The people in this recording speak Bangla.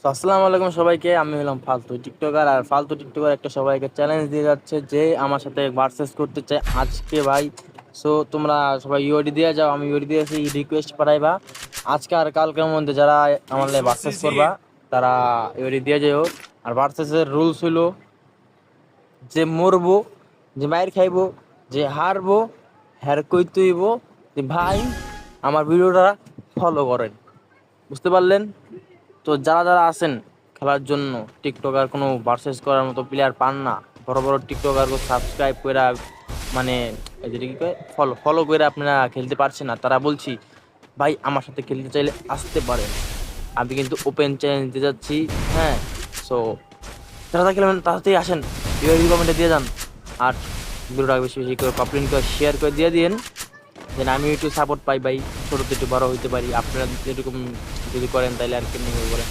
তো আসসালামু আলাইকুম সবাইকে। আমি হলাম ফালতু টিকটকার, আর ফালতু টিকটকার একটা সবাইকে চ্যালেঞ্জ দিয়ে যাচ্ছে যে আমার সাথে ভার্সেস করতে চায় আজকে ভাই। সো তোমরা সবাই ইউআইডি দিয়ে যাও, আমি ইউআইডি দিয়েছি, রিকোয়েস্ট পাঠাইবা আজকে আর কালকের মধ্যে। যারা আমার লাগে ভার্সেস করবা তারা ইউআইডি দিয়ে যাও। আর ভার্সেসের রুলস হইলো যে মরবো, যে মাইর খাইবো, যে হারবো, হ্যার কইতে হইব যে ভাই আমার ভিডিওটা ফলো করেন। বুঝতে পারলেন? তো যারা যারা আছেন খেলার জন্য, টিকটকার কোনো ভার্সেস করার মতো প্লেয়ার পান না, বড় বড় টিকটকারকে সাবস্ক্রাইব করে মানে এই যে কি কয় ফলো ফলো করে আপনারা খেলতে পারছেন না, তারা বলছি ভাই আমার সাথে খেলতে চাইলে আসতে পারেন। আমি কিন্তু ওপেন চ্যালেঞ্জ দিতে যাচ্ছি। হ্যাঁ, সো যারা খেলবেন তাড়াতাড়ি আসেন, ইউআইডি কমেন্টে দিয়ে যান। আর ভিডিওটা বেশি বেশি করে পাবলিক করে শেয়ার করে দিয়ে দিন, যেন আমি একটু সাপোর্ট পাই ভাই, ছোটোতে একটু বড় হইতে পারি। আপনারা এরকম যদি করেন তাহলে আর কেমনি বলেন।